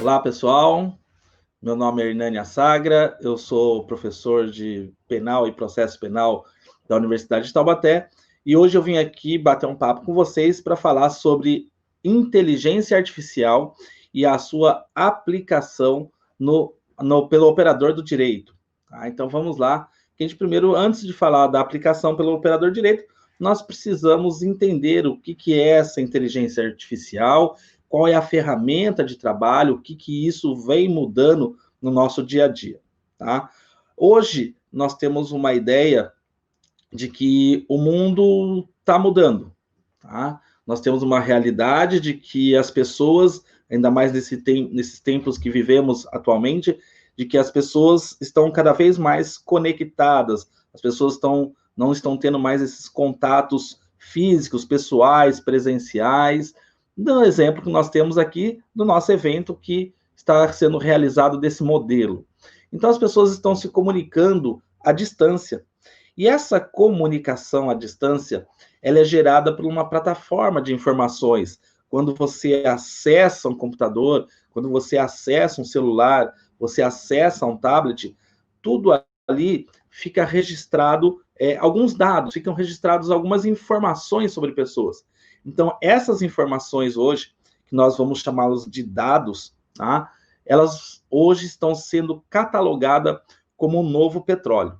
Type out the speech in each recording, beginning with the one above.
Olá, pessoal. Meu nome é Hernani Sagra, eu sou professor de Penal e Processo Penal da Universidade de Taubaté e hoje eu vim aqui bater um papo com vocês para falar sobre inteligência artificial e a sua aplicação pelo operador do direito. Tá? Então vamos lá. A gente primeiro, antes de falar da aplicação pelo operador do direito, nós precisamos entender o que é essa inteligência artificial, qual é a ferramenta de trabalho, o que isso vem mudando no nosso dia a dia, tá? Hoje, nós temos uma ideia de que o mundo está mudando, tá? Nós temos uma realidade de que as pessoas, ainda mais nesses tempos que vivemos atualmente, de que as pessoas estão cada vez mais conectadas, as pessoas não estão tendo mais esses contatos físicos, pessoais, presenciais, do exemplo que nós temos aqui do nosso evento que está sendo realizado desse modelo. Então, as pessoas estão se comunicando à distância. E essa comunicação à distância, ela é gerada por uma plataforma de informações. Quando você acessa um computador, quando você acessa um celular, você acessa um tablet, tudo ali fica registrado, alguns dados, ficam registrados algumas informações sobre pessoas. Então, essas informações hoje, que nós vamos chamá-los de dados, tá? Elas hoje estão sendo catalogadas como um novo petróleo.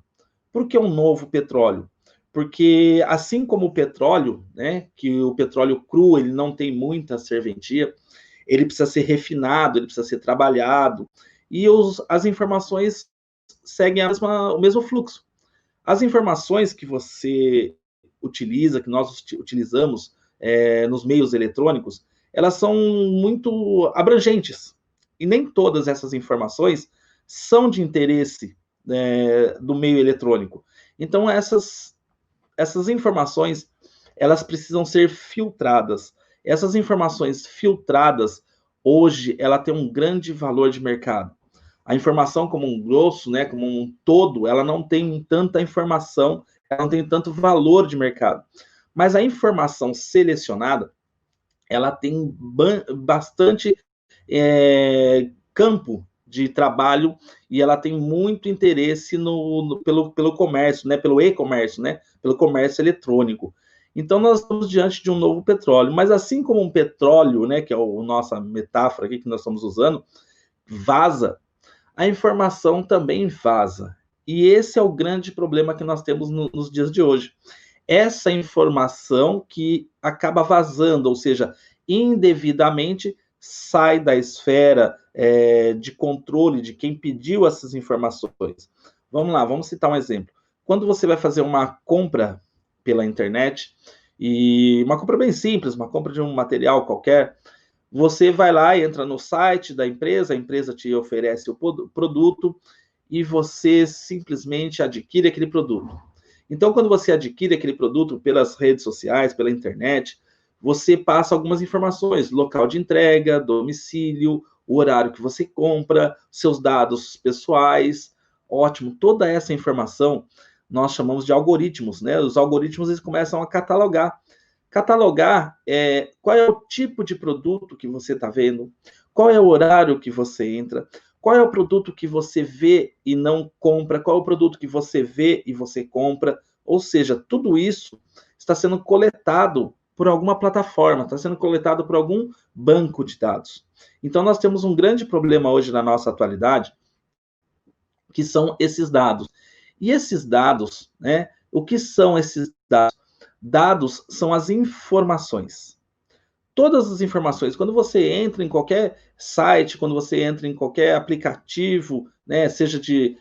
Por que um novo petróleo? Porque assim como o petróleo, né, que o petróleo cru, ele não tem muita serventia, ele precisa ser refinado, ele precisa ser trabalhado, e as informações seguem o mesmo fluxo. As informações que você utiliza, que nós utilizamos nos meios eletrônicos, elas são muito abrangentes. E nem todas essas informações são de interesse do meio eletrônico. Então, essas informações, elas precisam ser filtradas. Essas informações filtradas, hoje, ela tem um grande valor de mercado. A informação como um grosso, né, como um todo, ela não tem tanta informação, ela não tem tanto valor de mercado. Mas a informação selecionada, ela tem bastante campo de trabalho e ela tem muito interesse pelo comércio, né, pelo e-comércio, né, pelo comércio eletrônico. Então, nós estamos diante de um novo petróleo, mas assim como um petróleo, né, que é a nossa metáfora aqui que nós estamos usando, vaza, a informação também vaza. E esse é o grande problema que nós temos nos dias de hoje. Essa informação que acaba vazando, ou seja, indevidamente sai da esfera de controle de quem pediu essas informações. Vamos lá, vamos citar um exemplo. Quando você vai fazer uma compra pela internet, e uma compra bem simples, uma compra de um material qualquer, você vai lá, entra no site da empresa, a empresa te oferece o produto e você simplesmente adquire aquele produto. Então, quando você adquire aquele produto pelas redes sociais, pela internet, você passa algumas informações, local de entrega, domicílio, o horário que você compra, seus dados pessoais, ótimo. Toda essa informação nós chamamos de algoritmos, né? Os algoritmos eles começam a catalogar. Catalogar qual é o tipo de produto que você está vendo, qual é o horário que você entra, qual é o produto que você vê e não compra, qual é o produto que você vê e você compra. Ou seja, tudo isso está sendo coletado por alguma plataforma, está sendo coletado por algum banco de dados. Então, nós temos um grande problema hoje na nossa atualidade, que são esses dados. E esses dados, né? O que são esses dados? Dados são as informações. Todas as informações, quando você entra em qualquer site, quando você entra em qualquer aplicativo, né, seja de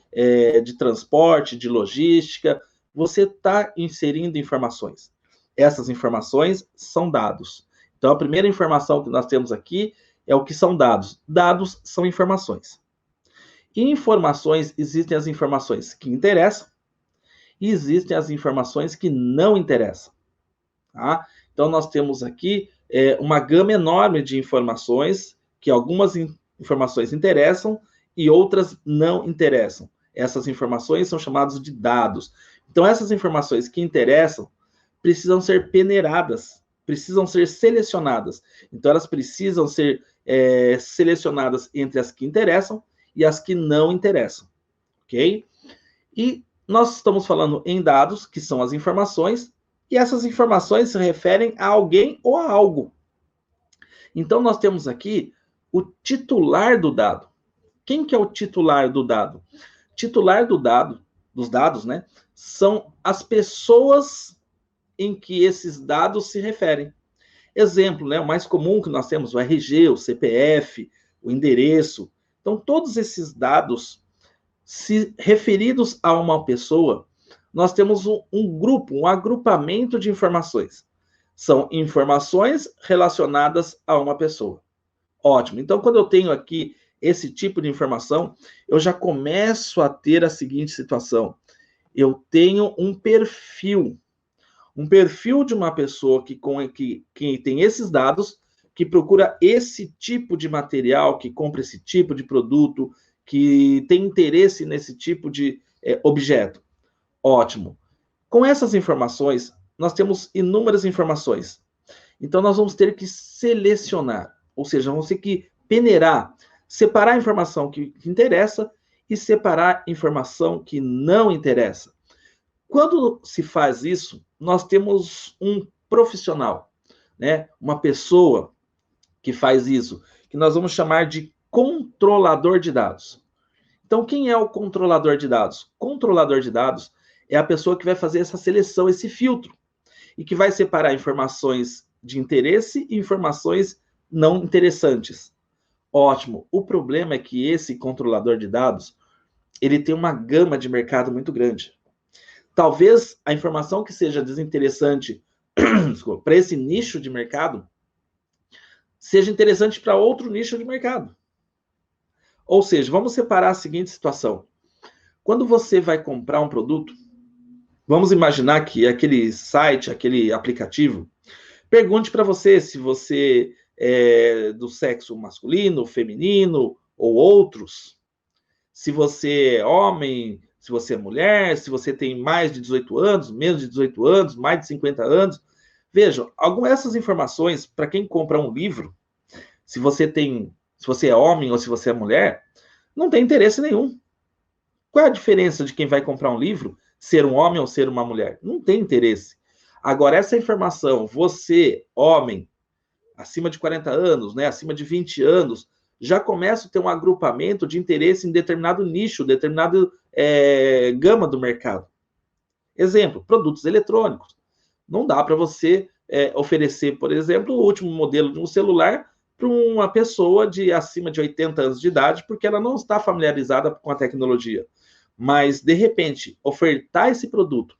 transporte, de logística, você está inserindo informações. Essas informações são dados. Então, a primeira informação que nós temos aqui é o que são dados. Dados são informações. E informações, existem as informações que interessam e existem as informações que não interessam. Tá? Então, nós temos aqui uma gama enorme de informações, que algumas informações interessam e outras não interessam. Essas informações são chamadas de dados. Então, essas informações que interessam precisam ser peneiradas precisam ser selecionadas. Então, elas precisam ser selecionadas entre as que interessam e as que não interessam, ok? E nós estamos falando em dados, que são as informações, e essas informações se referem a alguém ou a algo. Então, nós temos aqui o titular do dado. Quem que é o titular do dado? Titular do dado, dos dados, né, são as pessoas em que esses dados se referem. Exemplo, né, o mais comum que nós temos, o RG, o CPF, o endereço. Então, todos esses dados, se referidos a uma pessoa, nós temos um grupo, um agrupamento de informações. São informações relacionadas a uma pessoa. Ótimo. Então, quando eu tenho aqui esse tipo de informação, eu já começo a ter a seguinte situação. Eu tenho um perfil de uma pessoa que tem esses dados, que procura esse tipo de material, que compra esse tipo de produto, que tem interesse nesse tipo de objeto. Ótimo. Com essas informações, nós temos inúmeras informações. Então, nós vamos ter que selecionar, ou seja, vamos ter que peneirar, separar a informação que interessa e separar a informação que não interessa. Quando se faz isso, nós temos um profissional, né? Uma pessoa que faz isso, que nós vamos chamar de controlador de dados. Então, quem é o controlador de dados? Controlador de dados é a pessoa que vai fazer essa seleção, esse filtro, e que vai separar informações de interesse e informações não interessantes. Ótimo. O problema é que esse controlador de dados, ele tem uma gama de mercado muito grande. Talvez a informação que seja desinteressante para esse nicho de mercado seja interessante para outro nicho de mercado. Ou seja, vamos separar a seguinte situação. Quando você vai comprar um produto, vamos imaginar que aquele site, aquele aplicativo, pergunte para você se você é do sexo masculino, feminino ou outros, se você é homem, se você é mulher, se você tem mais de 18 anos, menos de 18 anos, mais de 50 anos. Vejam, algumas dessas informações, para quem compra um livro, se você é homem ou se você é mulher, não tem interesse nenhum. Qual é a diferença de quem vai comprar um livro, ser um homem ou ser uma mulher? Não tem interesse. Agora, essa informação, você, homem, acima de 40 anos, né, acima de 20 anos, já começa a ter um agrupamento de interesse em determinado nicho, determinada gama do mercado. Exemplo, produtos eletrônicos. Não dá para você oferecer, por exemplo, o último modelo de um celular para uma pessoa de acima de 80 anos de idade, porque ela não está familiarizada com a tecnologia. Mas, de repente, ofertar esse produto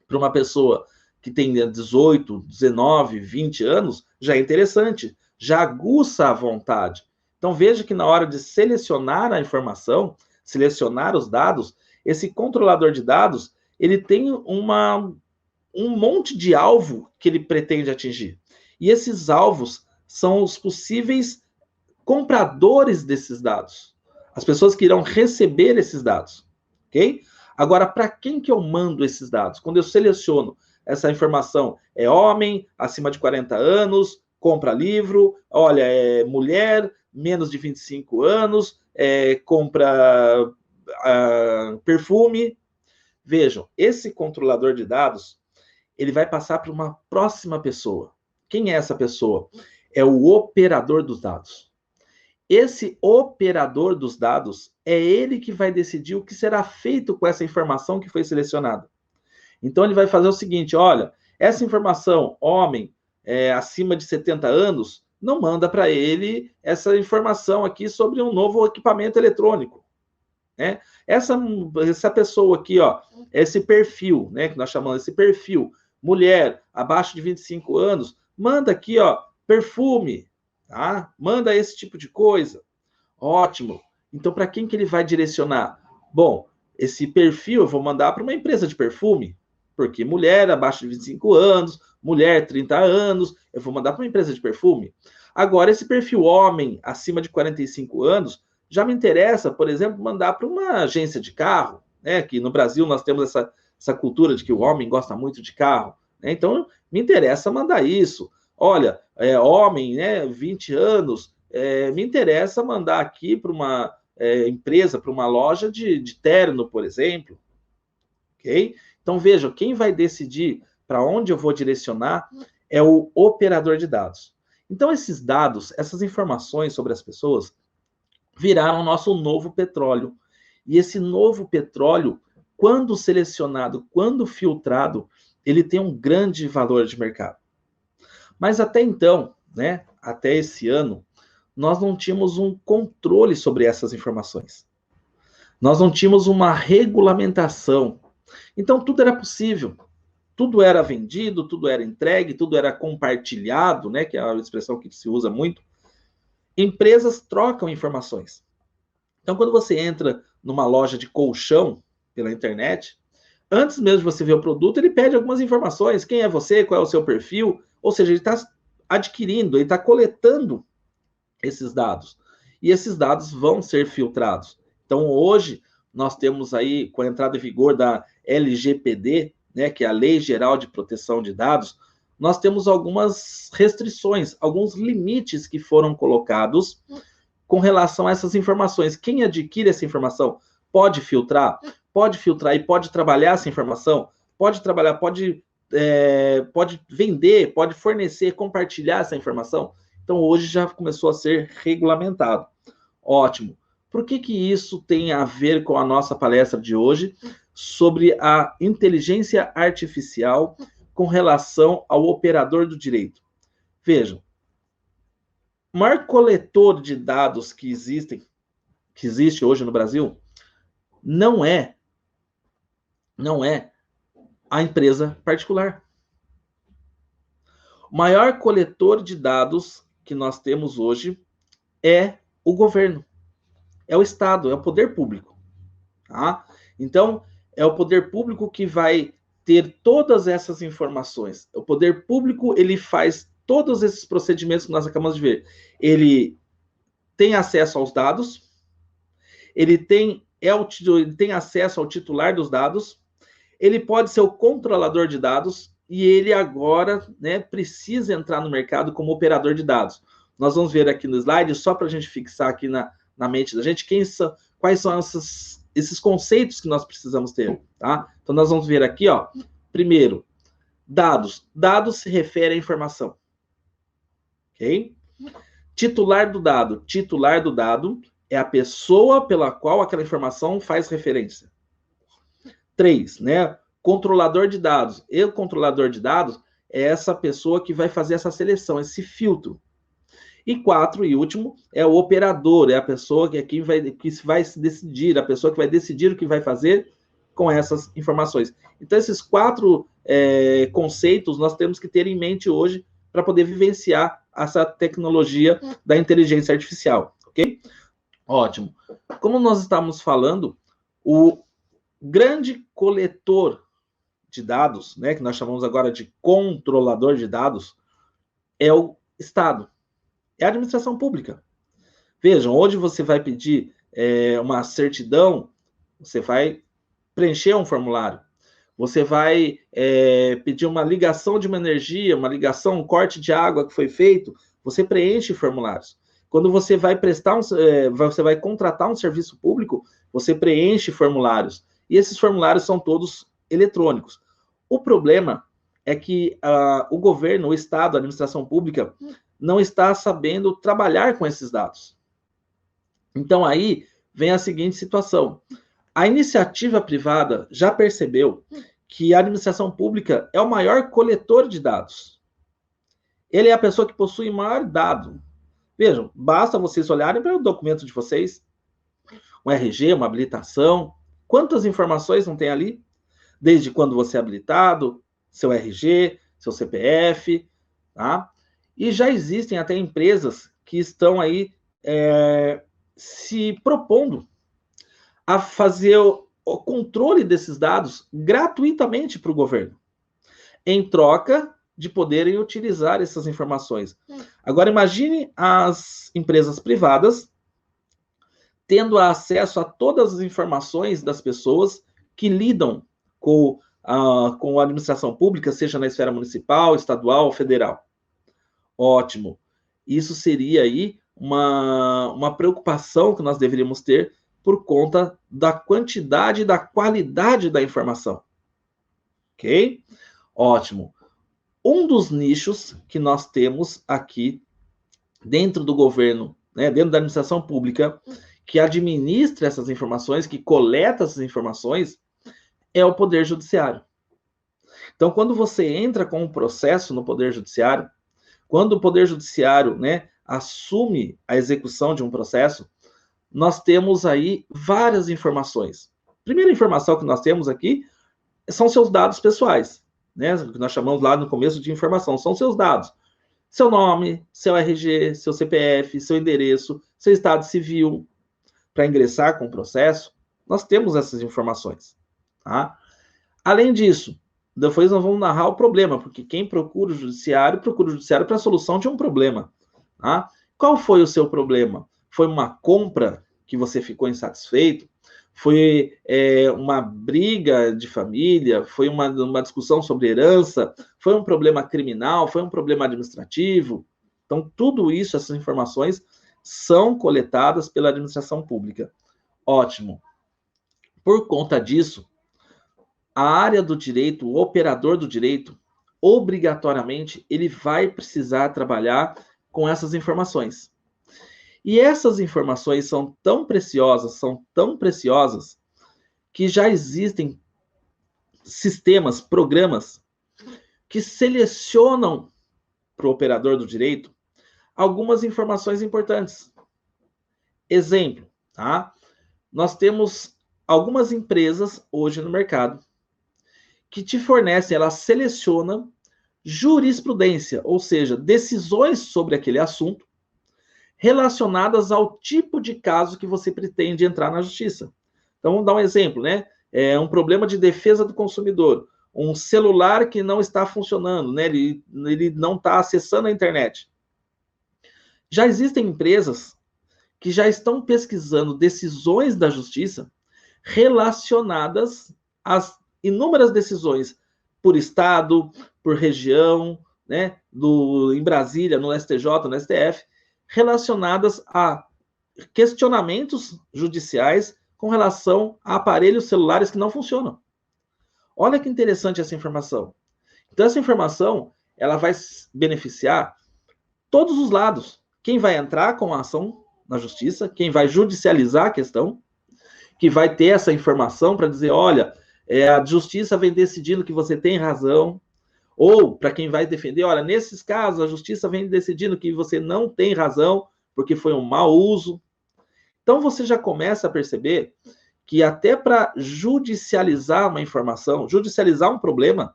para uma pessoa que tem 18, 19, 20 anos, já é interessante, já aguça a vontade. Então, veja que na hora de selecionar a informação, selecionar os dados, esse controlador de dados, ele tem um monte de alvo que ele pretende atingir. E esses alvos são os possíveis compradores desses dados. As pessoas que irão receber esses dados, ok? Agora, para quem que eu mando esses dados? Quando eu seleciono essa informação, é homem, acima de 40 anos, compra livro, olha, é mulher, menos de 25 anos, compra perfume. Vejam, esse controlador de dados, ele vai passar para uma próxima pessoa. Quem é essa pessoa? É o operador dos dados. Esse operador dos dados é ele que vai decidir o que será feito com essa informação que foi selecionada. Então, ele vai fazer o seguinte, olha, essa informação, homem, acima de 70 anos, não manda para ele essa informação aqui sobre um novo equipamento eletrônico. Né? Essa pessoa aqui, ó, esse perfil, né, que nós chamamos esse perfil, mulher, abaixo de 25 anos, manda aqui, ó, perfume, tá? Manda esse tipo de coisa. Ótimo. Então, para quem que ele vai direcionar? Bom, esse perfil eu vou mandar para uma empresa de perfume, porque mulher abaixo de 25 anos, mulher 30 anos, eu vou mandar para uma empresa de perfume. Agora, esse perfil homem acima de 45 anos, já me interessa, por exemplo, mandar para uma agência de carro, né? Que no Brasil nós temos essa cultura de que o homem gosta muito de carro. né? Então, me interessa mandar isso. Olha, homem, né, 20 anos, me interessa mandar aqui para uma empresa, para uma loja de terno, por exemplo. Ok? Então, veja, quem vai decidir para onde eu vou direcionar é o operador de dados. Então, esses dados, essas informações sobre as pessoas, viraram nosso novo petróleo. E esse novo petróleo, quando selecionado, quando filtrado, ele tem um grande valor de mercado. Mas até então, né, até esse ano, nós não tínhamos um controle sobre essas informações. Nós não tínhamos uma regulamentação. Então, tudo era possível. Tudo era vendido, tudo era entregue, tudo era compartilhado, né, que é a expressão que se usa muito. Empresas trocam informações. Então, quando você entra numa loja de colchão pela internet, antes mesmo de você ver o produto, ele pede algumas informações. Quem é você? Qual é o seu perfil? Ou seja, ele está adquirindo, ele está coletando esses dados. E esses dados vão ser filtrados. Então, hoje, nós temos aí, com a entrada em vigor da LGPD, né, que é a Lei Geral de Proteção de Dados, nós temos algumas restrições, alguns limites que foram colocados com relação a essas informações. Quem adquire essa informação pode filtrar e pode trabalhar essa informação, pode trabalhar, pode vender, pode fornecer, compartilhar essa informação. Então, hoje já começou a ser regulamentado. Ótimo. Por que isso tem a ver com a nossa palestra de hoje sobre a inteligência artificial com relação ao operador do direito? Vejam, o maior coletor de dados que existe hoje no Brasil, não é a empresa particular. O maior coletor de dados que nós temos hoje é o governo, é o Estado, é o poder público. Tá? Então, é o poder público que vai ter todas essas informações. O poder público, ele faz todos esses procedimentos que nós acabamos de ver. Ele tem acesso aos dados, ele tem acesso ao titular dos dados, ele pode ser o controlador de dados e ele agora, né, precisa entrar no mercado como operador de dados. Nós vamos ver aqui no slide, só para a gente fixar aqui na mente da gente, quais são esses conceitos que nós precisamos ter, tá? Então, nós vamos ver aqui, ó, primeiro, dados. Dados se refere à informação, ok? Titular do dado. Titular do dado é a pessoa pela qual aquela informação faz referência. 3, né? Controlador de dados. E o controlador de dados é essa pessoa que vai fazer essa seleção, esse filtro. E 4, e último, é o operador, é a pessoa que vai decidir, a pessoa que vai decidir o que vai fazer com essas informações. Então, esses 4 conceitos nós temos que ter em mente hoje para poder vivenciar essa tecnologia da inteligência artificial, ok? Ótimo. Como nós estamos falando, o grande coletor de dados, né, que nós chamamos agora de controlador de dados, é o Estado, é a administração pública. Vejam, onde você vai pedir uma certidão, você vai preencher um formulário. Você vai pedir uma ligação de uma energia, uma ligação, um corte de água que foi feito, você preenche formulários. Quando você vai você vai contratar um serviço público, você preenche formulários. E esses formulários são todos eletrônicos. O problema é que o governo, o Estado, a administração pública, não está sabendo trabalhar com esses dados. Então, aí vem a seguinte situação. A iniciativa privada já percebeu que a administração pública é o maior coletor de dados. Ele é a pessoa que possui maior dado. Vejam, basta vocês olharem para o documento de vocês, um RG, uma habilitação, quantas informações não tem ali? Desde quando você é habilitado, seu RG, seu CPF, tá? E já existem até empresas que estão aí se propondo a fazer o controle desses dados gratuitamente para o governo, em troca de poderem utilizar essas informações. Agora, imagine as empresas privadas tendo acesso a todas as informações das pessoas que lidam com com a administração pública, seja na esfera municipal, estadual ou federal? Ótimo. Isso seria aí uma preocupação que nós deveríamos ter por conta da quantidade e da qualidade da informação. Ok? Ótimo. Um dos nichos que nós temos aqui dentro do governo, né, dentro da administração pública, que administra essas informações, que coleta essas informações, é o Poder Judiciário. Então, quando você entra com um processo no Poder Judiciário, quando o Poder Judiciário, né, assume a execução de um processo, nós temos aí várias informações. Primeira informação que nós temos aqui são seus dados pessoais, né, que nós chamamos lá no começo de informação, são seus dados. Seu nome, seu RG, seu CPF, seu endereço, seu estado civil. Para ingressar com o processo, nós temos essas informações. Tá? Além disso, depois nós vamos narrar o problema, porque quem procura o judiciário para a solução de um problema. Tá? Qual foi o seu problema? Foi uma compra que você ficou insatisfeito? Foi uma briga de família? Foi uma discussão sobre herança? Foi um problema criminal? Foi um problema administrativo? Então, tudo isso, essas informações, são coletadas pela administração pública. Ótimo. Por conta disso, a área do direito, o operador do direito, obrigatoriamente, ele vai precisar trabalhar com essas informações. E essas informações são tão preciosas, que já existem sistemas, programas, que selecionam para o operador do direito algumas informações importantes. Exemplo, tá? Nós temos algumas empresas hoje no mercado que te fornecem, ela seleciona jurisprudência, ou seja, decisões sobre aquele assunto relacionadas ao tipo de caso que você pretende entrar na justiça. Então, vamos dar um exemplo, né? É um problema de defesa do consumidor, um celular que não está funcionando, né? Ele não está acessando a internet. Já existem empresas que já estão pesquisando decisões da justiça relacionadas às inúmeras decisões por estado, por região, né? Em Brasília, no STJ, no STF, relacionadas a questionamentos judiciais com relação a aparelhos celulares que não funcionam. Olha que interessante essa informação. Então, essa informação, ela vai beneficiar todos os lados. Quem vai entrar com a ação na justiça, quem vai judicializar a questão, que vai ter essa informação para dizer, olha, a justiça vem decidindo que você tem razão, ou para quem vai defender, olha, nesses casos a justiça vem decidindo que você não tem razão, porque foi um mau uso. Então você já começa a perceber que até para judicializar uma informação, judicializar um problema,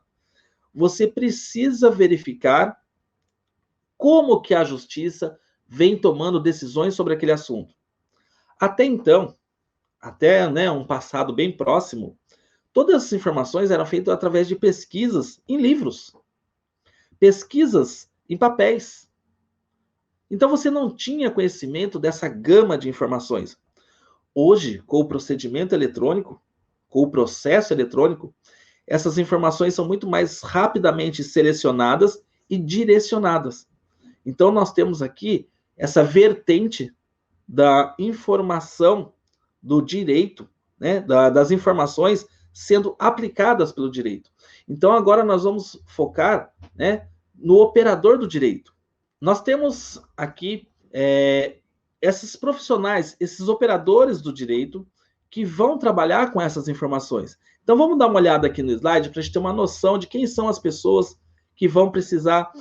você precisa verificar como que a justiça vem tomando decisões sobre aquele assunto. Até então, até um passado bem próximo, todas essas informações eram feitas através de pesquisas em livros, pesquisas em papéis. Então você não tinha conhecimento dessa gama de informações. Hoje, com o procedimento eletrônico, com o processo eletrônico, essas informações são muito mais rapidamente selecionadas e direcionadas. Então nós temos aqui essa vertente da informação do direito, né, das informações sendo aplicadas pelo direito. Então, agora nós vamos focar, né, no operador do direito. Nós temos aqui esses profissionais, esses operadores do direito, que vão trabalhar com essas informações. Então, vamos dar uma olhada aqui no slide para a gente ter uma noção de quem são as pessoas que vão precisar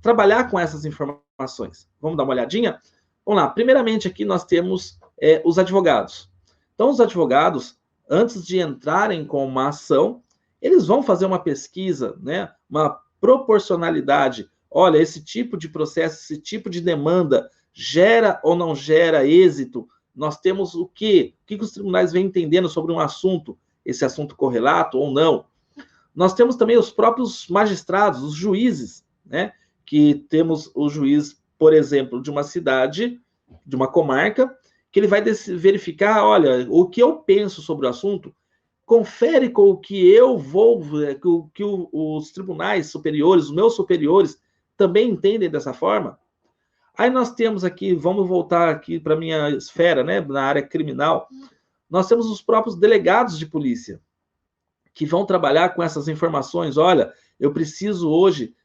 trabalhar com essas informações. Vamos dar uma olhadinha? Vamos lá. Primeiramente, aqui nós temos os advogados. Então, os advogados, antes de entrarem com uma ação, eles vão fazer uma pesquisa, né? Uma proporcionalidade. Olha, esse tipo de processo, esse tipo de demanda gera ou não gera êxito? Nós temos o quê? O que os tribunais vêm entendendo sobre um assunto? Esse assunto correlato ou não? Nós temos também os próprios magistrados, os juízes, né? Que temos o juiz, por exemplo, de uma cidade, de uma comarca, que ele vai verificar, olha, o que eu penso sobre o assunto confere com o que eu vou, que os tribunais superiores, os meus superiores, também entendem dessa forma. Aí nós temos aqui, vamos voltar aqui para a minha esfera, né, na área criminal, nós temos os próprios delegados de polícia, que vão trabalhar com essas informações. Olha, eu preciso hoje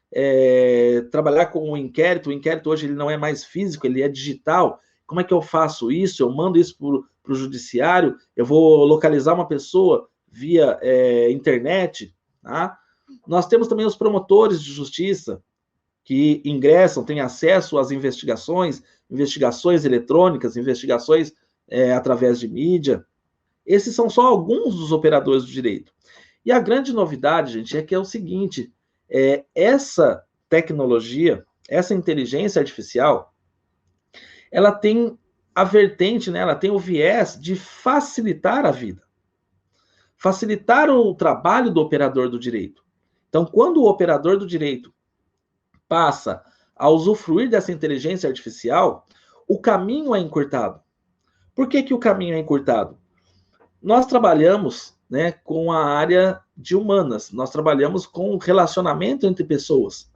trabalhar com o inquérito hoje ele não é mais físico, ele é digital. Como é que eu faço isso? Eu mando isso para o judiciário, eu vou localizar uma pessoa via internet. Tá? Nós temos também os promotores de justiça, que ingressam, têm acesso às investigações eletrônicas, investigações através de mídia. Esses são só alguns dos operadores do direito. E a grande novidade, gente, é que é o seguinte, essa tecnologia, essa inteligência artificial, ela tem a vertente, né, ela tem o viés de facilitar a vida. Facilitar o trabalho do operador do direito. Então, quando o operador do direito passa a usufruir dessa inteligência artificial, o caminho é encurtado. Por que que o caminho é encurtado? Nós trabalhamos, né, com a área de humanas, nós trabalhamos com o relacionamento entre pessoas.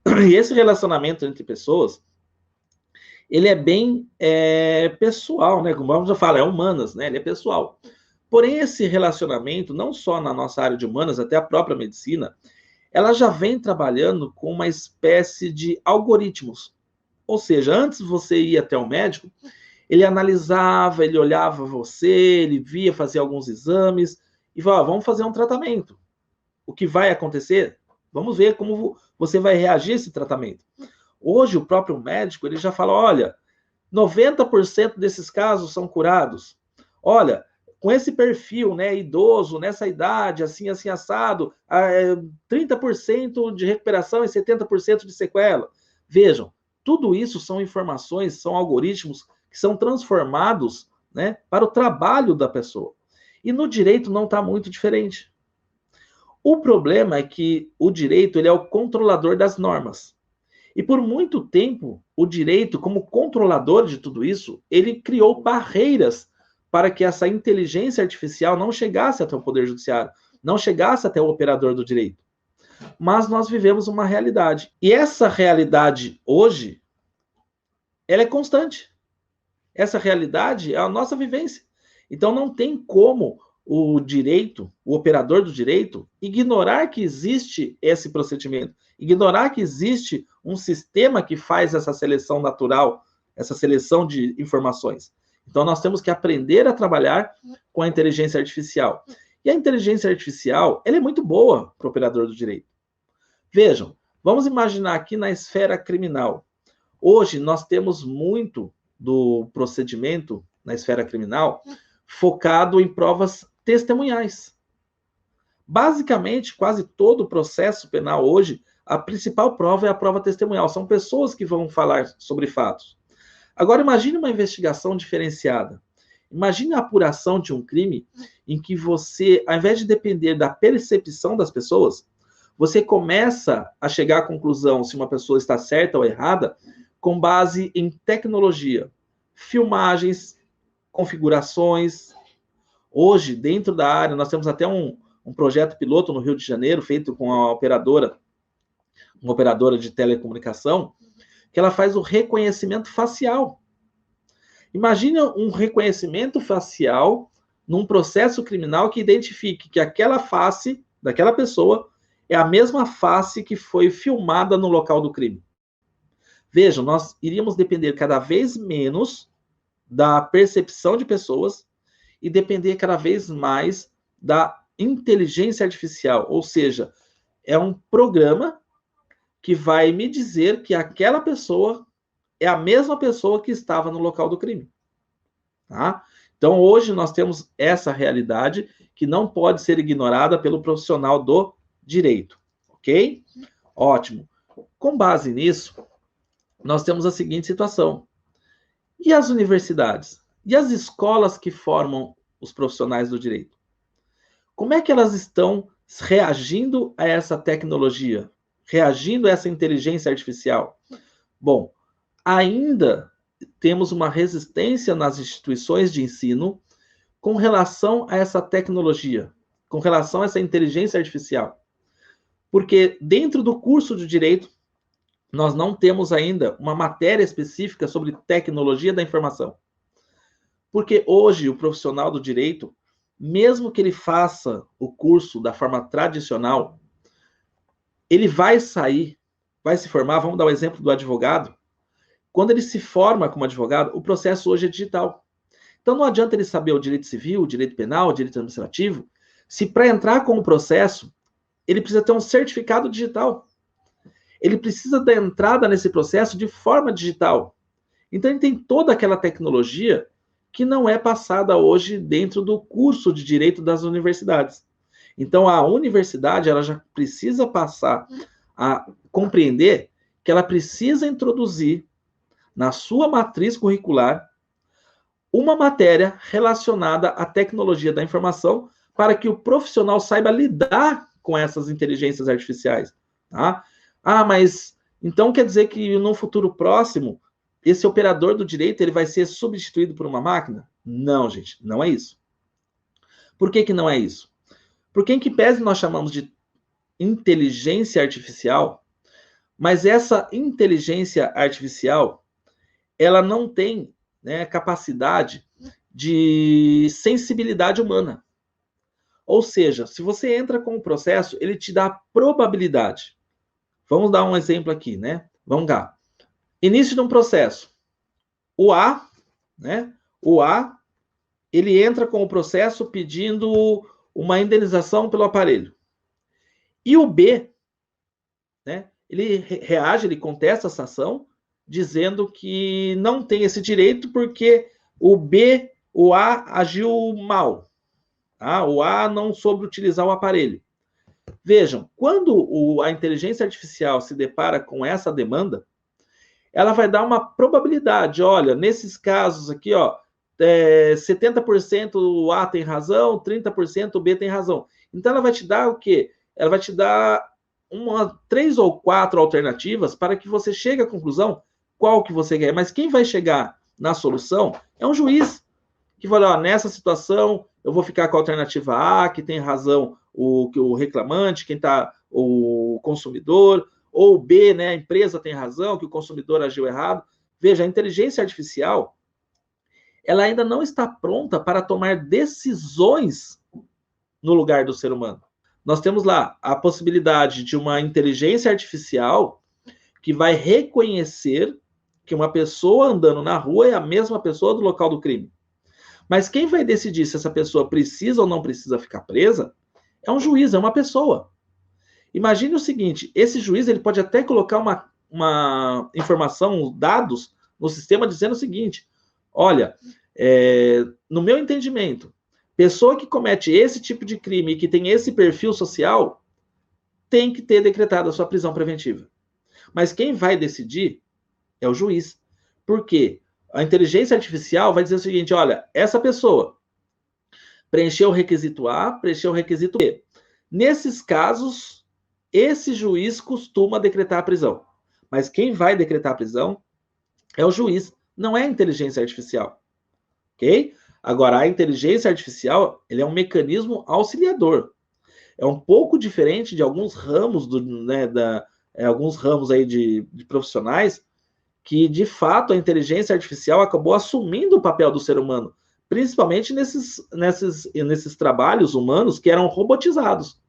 E esse relacionamento entre pessoas, ele é bem pessoal, né? Como vamos já falar, é humanas, né? Ele é pessoal. Porém, esse relacionamento, não só na nossa área de humanas, até a própria medicina, ela já vem trabalhando com uma espécie de algoritmos. Ou seja, antes você ia até o médico, ele analisava, ele olhava você, ele via, fazia alguns exames, e falava, vamos fazer um tratamento. O que vai acontecer? Vamos ver como você vai reagir a esse tratamento. Hoje, o próprio médico, ele já fala, olha, 90% desses casos são curados. Olha, com esse perfil, né, idoso, nessa idade, assim, assado, 30% de recuperação e 70% de sequela. Vejam, tudo isso são informações, são algoritmos que são transformados, né, para o trabalho da pessoa. E no direito não está muito diferente. O problema é que o direito ele é o controlador das normas. E por muito tempo, o direito, como controlador de tudo isso, ele criou barreiras para que essa inteligência artificial não chegasse até o Poder Judiciário, não chegasse até o operador do direito. Mas nós vivemos uma realidade. E essa realidade hoje, ela é constante. Essa realidade é a nossa vivência. Então não tem como o direito, o operador do direito, ignorar que existe esse procedimento, ignorar que existe um sistema que faz essa seleção natural, essa seleção de informações. Então, nós temos que aprender a trabalhar com a inteligência artificial. E a inteligência artificial, ela é muito boa para o operador do direito. Vejam, vamos imaginar aqui na esfera criminal. Hoje, nós temos muito do procedimento na esfera criminal focado em provas testemunhais. Basicamente, quase todo o processo penal hoje, a principal prova é a prova testemunhal. São pessoas que vão falar sobre fatos. Agora, imagine uma investigação diferenciada. Imagine a apuração de um crime em que você, ao invés de depender da percepção das pessoas, você começa a chegar à conclusão se uma pessoa está certa ou errada com base em tecnologia, filmagens, configurações. Hoje, dentro da área, nós temos até um projeto piloto no Rio de Janeiro, feito com uma operadora de telecomunicação, que ela faz o reconhecimento facial. Imagina um reconhecimento facial num processo criminal que identifique que aquela face daquela pessoa é a mesma face que foi filmada no local do crime. Vejam, nós iríamos depender cada vez menos da percepção de pessoas e depender cada vez mais da inteligência artificial, ou seja, é um programa que vai me dizer que aquela pessoa é a mesma pessoa que estava no local do crime. Tá? Então, hoje nós temos essa realidade que não pode ser ignorada pelo profissional do direito. Ok? Ótimo. Com base nisso, nós temos a seguinte situação. E as universidades? E as escolas que formam os profissionais do direito? Como é que elas estão reagindo a essa tecnologia? Reagindo a essa inteligência artificial? Bom, ainda temos uma resistência nas instituições de ensino com relação a essa tecnologia. com relação a essa inteligência artificial. Porque dentro do curso de Direito, nós não temos ainda uma matéria específica sobre tecnologia da informação. Porque hoje o profissional do direito, mesmo que ele faça o curso da forma tradicional, ele vai sair, vai se formar, vamos dar o exemplo do advogado, quando ele se forma como advogado, o processo hoje é digital. Então não adianta ele saber o direito civil, o direito penal, o direito administrativo, se para entrar com o processo, ele precisa ter um certificado digital. Ele precisa da entrada nesse processo de forma digital. Então ele tem toda aquela tecnologia que não é passada hoje dentro do curso de direito das universidades. Então a universidade ela já precisa passar a compreender que ela precisa introduzir na sua matriz curricular uma matéria relacionada à tecnologia da informação para que o profissional saiba lidar com essas inteligências artificiais. Tá? Ah, mas então quer dizer que no futuro próximo esse operador do direito ele vai ser substituído por uma máquina? Não, gente, não é isso. Por que que não é isso? Porque em que pese nós chamamos de inteligência artificial, mas essa inteligência artificial, ela não tem, né, capacidade de sensibilidade humana. Ou seja, se você entra com o processo, ele te dá probabilidade. Vamos dar um exemplo aqui, né? Vamos lá. Início de um processo. O A, né? O A, ele entra com o processo pedindo uma indenização pelo aparelho. E o B, né? Ele reage, ele contesta essa ação, dizendo que não tem esse direito porque o A agiu mal. Tá? O A não soube utilizar o aparelho. Vejam, quando a inteligência artificial se depara com essa demanda, ela vai dar uma probabilidade. Olha, nesses casos aqui, ó, 70% o A tem razão, 30% o B tem razão. Então, ela vai te dar o quê? Ela vai te dar 3 ou 4 alternativas para que você chegue à conclusão qual que você quer. Mas quem vai chegar na solução é um juiz que vai olhar, nessa situação, eu vou ficar com a alternativa A, que tem razão o reclamante, quem está o consumidor, ou B, né, a empresa tem razão, que o consumidor agiu errado. Veja, a inteligência artificial, ela ainda não está pronta para tomar decisões no lugar do ser humano. Nós temos lá a possibilidade de uma inteligência artificial que vai reconhecer que uma pessoa andando na rua é a mesma pessoa do local do crime. Mas quem vai decidir se essa pessoa precisa ou não precisa ficar presa é um juiz, é uma pessoa. Imagine o seguinte, esse juiz ele pode até colocar uma informação, dados, no sistema dizendo o seguinte, olha, no meu entendimento, pessoa que comete esse tipo de crime e que tem esse perfil social tem que ter decretado a sua prisão preventiva. Mas quem vai decidir é o juiz. Por quê? A inteligência artificial vai dizer o seguinte, olha, essa pessoa preencheu o requisito A, preencheu o requisito B. Nesses casos, esse juiz costuma decretar a prisão. Mas quem vai decretar a prisão é o juiz, não é a inteligência artificial. Ok? Agora, a inteligência artificial ele é um mecanismo auxiliador. É um pouco diferente de alguns ramos, alguns ramos aí de profissionais que, de fato, a inteligência artificial acabou assumindo o papel do ser humano, principalmente nesses trabalhos humanos que eram robotizados,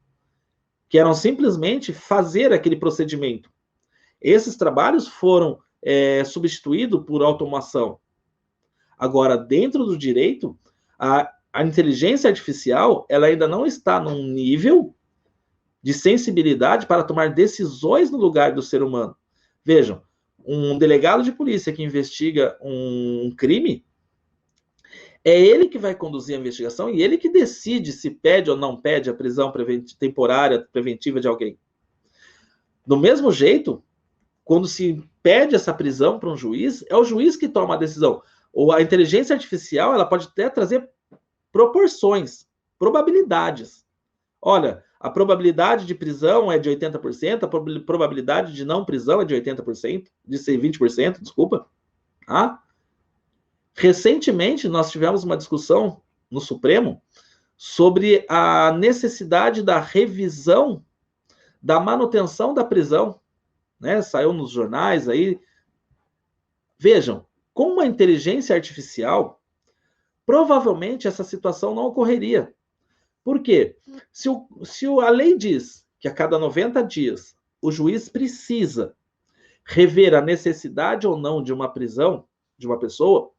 que eram simplesmente fazer aquele procedimento. Esses trabalhos foram substituídos por automação. Agora, dentro do direito, a inteligência artificial ela ainda não está num nível de sensibilidade para tomar decisões no lugar do ser humano. Vejam, um delegado de polícia que investiga um crime, é ele que vai conduzir a investigação e ele que decide se pede ou não pede a prisão temporária, preventiva de alguém. Do mesmo jeito, quando se pede essa prisão para um juiz, é o juiz que toma a decisão. Ou a inteligência artificial, ela pode até trazer proporções, probabilidades. Olha, a probabilidade de prisão é de 80%, a probabilidade de não prisão é de 80%, de ser 20%, desculpa. Tá? Recentemente, nós tivemos uma discussão no Supremo sobre a necessidade da revisão da manutenção da prisão, né? Saiu nos jornais aí. Vejam, com uma inteligência artificial, provavelmente essa situação não ocorreria. Por quê? Se a lei diz que a cada 90 dias o juiz precisa rever a necessidade ou não de uma prisão de uma pessoa,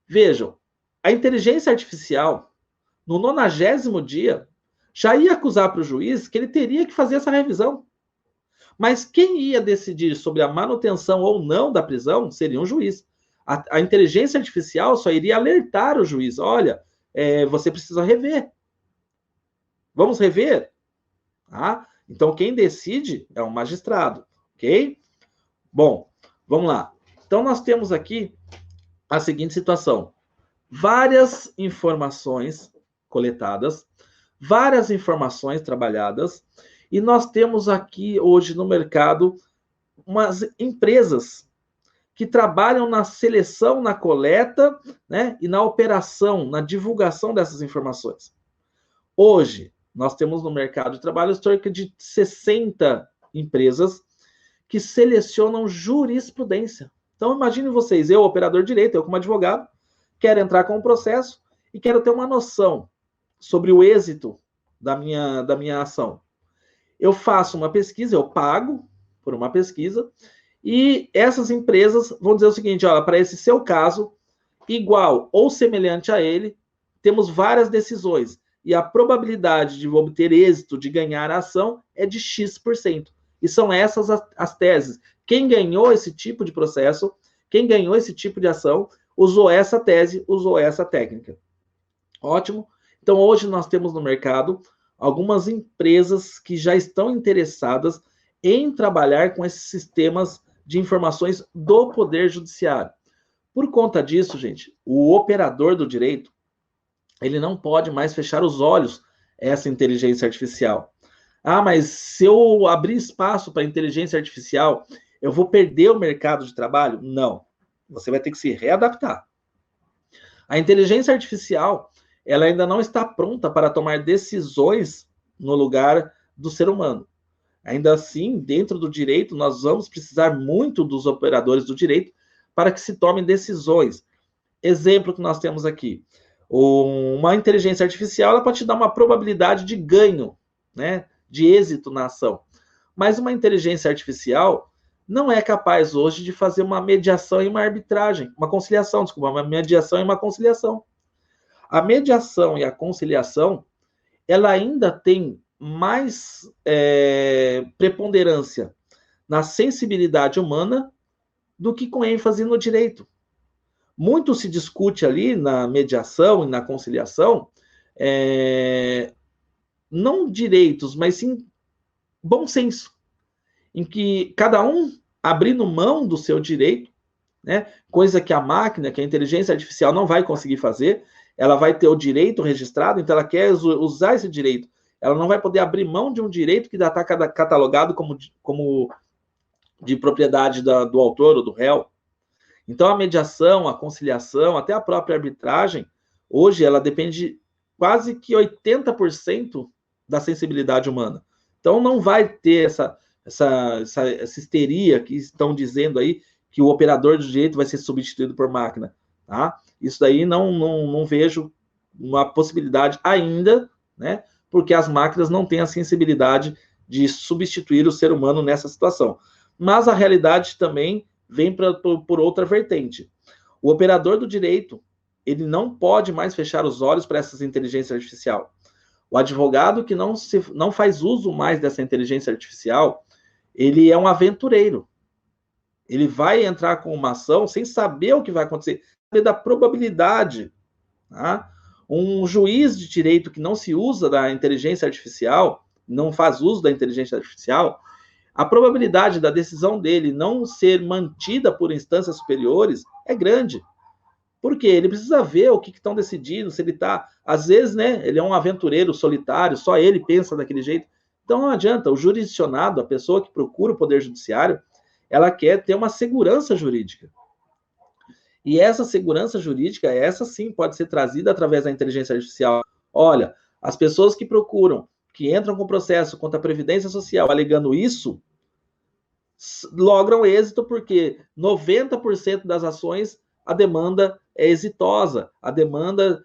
vejam, a inteligência artificial, no 90º dia, já ia acusar para o juiz que ele teria que fazer essa revisão. Mas quem ia decidir sobre a manutenção ou não da prisão seria um juiz. A inteligência artificial só iria alertar o juiz: olha, você precisa rever. Vamos rever? Tá? Então, quem decide é o magistrado, ok? Bom, vamos lá. Então, nós temos aqui a seguinte situação. Várias informações coletadas, várias informações trabalhadas, e nós temos aqui hoje no mercado umas empresas que trabalham na seleção, na coleta, né, e na operação, na divulgação dessas informações. Hoje, nós temos no mercado de trabalho cerca de 60 empresas que selecionam jurisprudência. Então, imagine vocês, eu, operador de direito, eu como advogado, quero entrar com um processo e quero ter uma noção sobre o êxito da minha ação. Eu faço uma pesquisa, eu pago por uma pesquisa, e essas empresas vão dizer o seguinte: olha, para esse seu caso, igual ou semelhante a ele, temos várias decisões, e a probabilidade de obter êxito, de ganhar a ação, é de X%. E são essas as teses. Quem ganhou esse tipo de processo, quem ganhou esse tipo de ação, usou essa tese, usou essa técnica. Ótimo. Então, hoje nós temos no mercado algumas empresas que já estão interessadas em trabalhar com esses sistemas de informações do Poder Judiciário. Por conta disso, gente, o operador do direito, ele não pode mais fechar os olhos a essa inteligência artificial. Ah, mas se eu abrir espaço para a inteligência artificial, eu vou perder o mercado de trabalho? Não. Você vai ter que se readaptar. A inteligência artificial, ela ainda não está pronta para tomar decisões no lugar do ser humano. Ainda assim, dentro do direito, nós vamos precisar muito dos operadores do direito para que se tomem decisões. Exemplo que nós temos aqui. Uma inteligência artificial, ela pode te dar uma probabilidade de ganho, né, de êxito na ação. Mas uma inteligência artificial não é capaz hoje de fazer uma mediação e uma arbitragem, uma mediação e uma conciliação. A mediação e a conciliação, ela ainda tem mais preponderância na sensibilidade humana do que com ênfase no direito. Muito se discute ali na mediação e na conciliação, não direitos, mas sim bom senso, em que cada um abrindo mão do seu direito, né, coisa que a máquina, que a inteligência artificial não vai conseguir fazer. Ela vai ter o direito registrado, então ela quer usar esse direito. Ela não vai poder abrir mão de um direito que já está catalogado como de propriedade do autor ou do réu. Então, a mediação, a conciliação, até a própria arbitragem, hoje ela depende quase que 80% da sensibilidade humana. Então, não vai ter essa histeria que estão dizendo aí que o operador de direito vai ser substituído por máquina. Tá? Isso daí não vejo uma possibilidade ainda, né? Porque as máquinas não têm a sensibilidade de substituir o ser humano nessa situação. Mas a realidade também vem por outra vertente. O operador do direito, ele não pode mais fechar os olhos para essa inteligência artificial. O advogado que não faz uso mais dessa inteligência artificial, ele é um aventureiro. Ele vai entrar com uma ação sem saber o que vai acontecer, saber da probabilidade. Tá? Um juiz de direito que não se usa da inteligência artificial, não faz uso da inteligência artificial, a probabilidade da decisão dele não ser mantida por instâncias superiores é grande. Por quê? Ele precisa ver o que estão decidindo, se ele está... Às vezes, né, ele é um aventureiro solitário, só ele pensa daquele jeito. Então, não adianta. O jurisdicionado, a pessoa que procura o Poder Judiciário, ela quer ter uma segurança jurídica. E essa segurança jurídica, essa sim pode ser trazida através da inteligência artificial. Olha, as pessoas que procuram, que entram com processo contra a Previdência Social alegando isso, logram êxito porque 90% das ações a demanda é exitosa, a demanda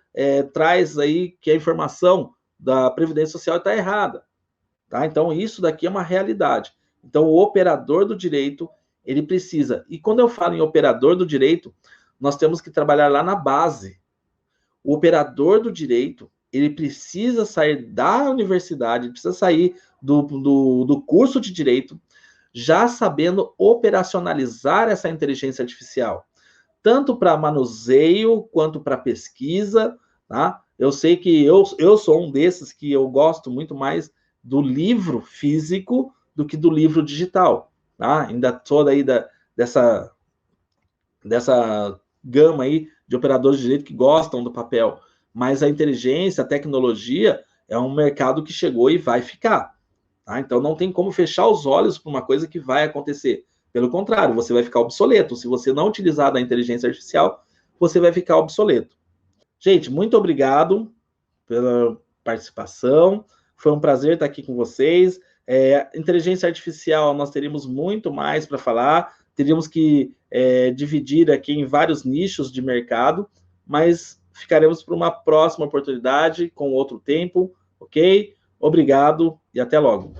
traz aí que a informação da Previdência Social está errada. Tá? Então, isso daqui é uma realidade. Então, o operador do direito, ele precisa. E quando eu falo em operador do direito, nós temos que trabalhar lá na base. O operador do direito, ele precisa sair da universidade, precisa sair do curso de direito, já sabendo operacionalizar essa inteligência artificial, tanto para manuseio quanto para pesquisa, tá? Eu sei que eu sou um desses que eu gosto muito mais do livro físico do que do livro digital, tá? Ainda sou daí dessa gama aí de operadores de direito que gostam do papel, mas a inteligência, a tecnologia é um mercado que chegou e vai ficar, tá? Então não tem como fechar os olhos para uma coisa que vai acontecer. Pelo contrário, você vai ficar obsoleto. Se você não utilizar da inteligência artificial, você vai ficar obsoleto. Gente, muito obrigado pela participação. Foi um prazer estar aqui com vocês. Inteligência artificial, nós teríamos muito mais para falar. Teríamos que dividir aqui em vários nichos de mercado, mas ficaremos para uma próxima oportunidade, com outro tempo, ok? Obrigado e até logo.